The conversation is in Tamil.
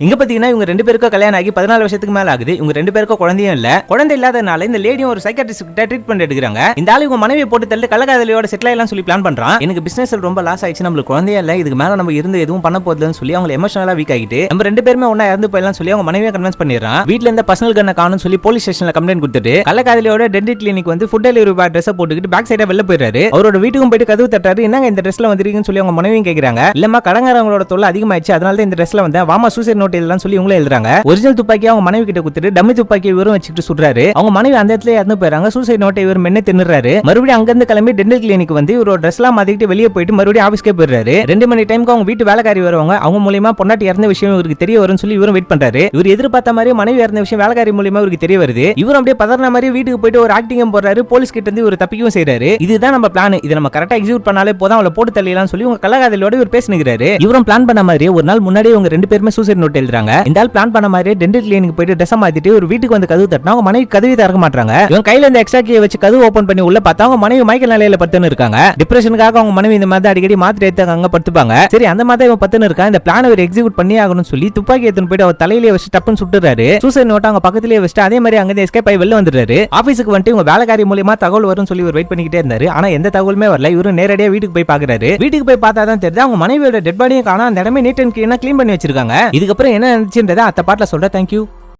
இங்க பாத்தீங்கன்னா இவங்க ரெண்டு பேருக்கும் கல்யாணம் ஆகி 14 வருஷத்துக்கு மேல ஆகுது. இவங்க ரெண்டு பேருக்கும் குழந்தையும் இல்ல. குழந்தை இல்லாதனால இந்த லேடியும் ஒரு சைக்காட்ரிஸ்ட் கிட்ட ட்ரீட்மெண்ட் எடுக்கிறாங்க. இந்த ஆளு இவங்க மனைவியை போட்டு தள்ளி கள்ளக்காதலியோட செட்டில் ஆயிலாம் சொல்லி பிளான் பண்றான். எனக்கு பிசினஸ்ல ரொம்ப லாஸ் ஆயிடுச்சு, நம்மளுக்கு குழந்தையே இல்ல, இதுக்கு மேல நம்ம இருந்து எதுவும் பண்ண போகுதுன்னு சொல்லி அவங்க எமோஷனலா வீக் ஆகிட்டு நம்ம ரெண்டு பேருமே ஒண்ணா இறந்து போயிடலாம் சொல்லி அவங்க மனைவியை கன்வின்ஸ் பண்ணிடுறான். வீட்டுல இருந்த பர்சனல் கண்ணை காணும் சொல்லி போலீஸ் ஸ்டேஷன்ல கம்ப்ளைண்ட் கொடுத்துட்டு கள்ளக்காதலியோட டென்டல் கிளினிக் வந்து ஃபுட் டெலிவரி பாய் ட்ரெஸ் போட்டுக்கிட்டு பேக் சைடா வெளில போயிடுறாரு. அவரோட வீட்டுக்கும் போயிட்டு கதவு தட்டாரு. என்னங்க இந்த ட்ரெஸ்ல வந்திருக்கீங்கன்னு சொல்லி அவங்க மனைவியும் கேக்குறாங்க. இல்லமா கடங்காரங்களோட தொல்லை அதிகமாயிடுச்சு, அதனால தான் இந்த ட்ரெஸ்ல வந்தேன், வாமா சூசைட் நோட் இதெல்லாம் சொல்லி இவங்களே எழுதுறாங்க. ஒரிஜினல் துப்பாக்கி அவங்க மனைவி கிட்ட குடுத்துட்டு டம்மி துப்பாக்கி இவரும் வச்சுட்டு சுடுறாரு. அவங்க மனைவி அந்த இடத்துல இறந்து போயிறாங்க. சூசைட் நோட்டை இவர் மென்னு தின்னுறாரு. மறுபடியும் அங்க இருந்து கிளம்பி டென்டல் கிளினிக் வந்து இவரோட ட்ரெஸ் எல்லாம் மாத்திட்டு வெளியே போயிட்டு மறுபடியும் ஆபீஸ்க்கே போயிடுறாரு. 2 மணி டைமுக்கு அவங்க வீட்டு வேலைக்காரி வருவாங்க. அவங்க மூலமா பொண்டாட்டி இறந்த விஷயம் இவருக்கு தெரிய வரும்னு சொல்லி இவரும் வெயிட் பண்றாரு. இவர் எதிர்பார்த்த மாதிரி மனைவி இறந்த விஷயம் வேலைக்காரி மூலமா இவருக்கு தெரிய வருது. இவரும் அப்படியே பதறன மாதிரி வீட்டுக்கு போயிட்டு ஒரு ஆக்டிங்கும் போடுறாரு. போலீஸ் கிட்ட இருந்து இவர் தப்பிக்கவும் செய்றாரு. இதுதான் நம்ம பிளான், இதை நம்ம கரெக்டா எக்ஸிக்யூட் பண்ணாலே போதும், அவளை போட்டு தள்ளிடலாம் சொல்லி உங்க கள்ளக்காதலியோட இவர் பேசினுக்கிறாரு. இவரும் பிளான் பண்ண மாதிரி ஒரு நாள் முன்னாடியே இவங்க ரெண்டு பேருமே சூசைட் நோட் எழுதுறாங்க. இந்த ஆள் பிளான் பண்ண மாதிரி டென்டல் கிளினிக் போயிட்டு ட்ரெஸ் மாத்திட்டு ஒரு வீட்டுக்கு வந்து கதவு தட்டினா அவங்க மனைவி கதவை திறக்க மாட்டாங்க. இவன் கையில இந்த எக்ஸ்ட்ரா கீயை வச்சு கதவு ஓபன் பண்ணி உள்ள பார்த்தா அவங்க மனைவி மயக்க நிலையில படுத்துன்னு இருக்காங்க. டிப்ரெஷனுக்காக அவங்க மனைவி இந்த மாதிரி அடிக்கடி மாத்திரை எடுத்து அங்க படுத்துப்பாங்க. சரி, அந்த மாதிரி இவன் படுத்துன்னு இருக்கான். இந்த பிளான் அவர் எக்ஸிக்யூட் பண்ணி ஆகணும்னு சொல்லி துப்பாக்கி எடுத்துன்னு போயிட்டு அவர் தலையிலே வச்சு டப்புன்னு சுட்டுறாரு. சூசைட் நோட் அவங்க பக்கத்திலேயே வச்சுட்டு அதே மாதிரி அங்க எஸ்கேப் ஆகி வெளில வந்துடுறாரு. ஆபீஸுக்கு வந்துட்டு இவங்க வேலைக்காரி மூலமா தகவல் வரும்னு சொல்லி இவர் வெயிட் பண்ணிக்கிட்டே இருந்தாரு. ஆனா எந்த தகவலுமே வரல. இவரு நேரடியா வீட்டுக்கு போய் பாக்குறாரு. வீட்டுக்கு போய் பார்த்தா தான் தெரியுது அவங்க மனைவியோட டெட் பாடியும் காணோம். அந்த இடமே நீட் அண்ட் கிளீனா க்ளீன் பண்ணி வச்சிருக்காங்க. இதுக்கப்புறம் என்ன நடந்துச்சுன்றதை அத்த பாட்டுல சொல்றேன். தேங்க்யூ.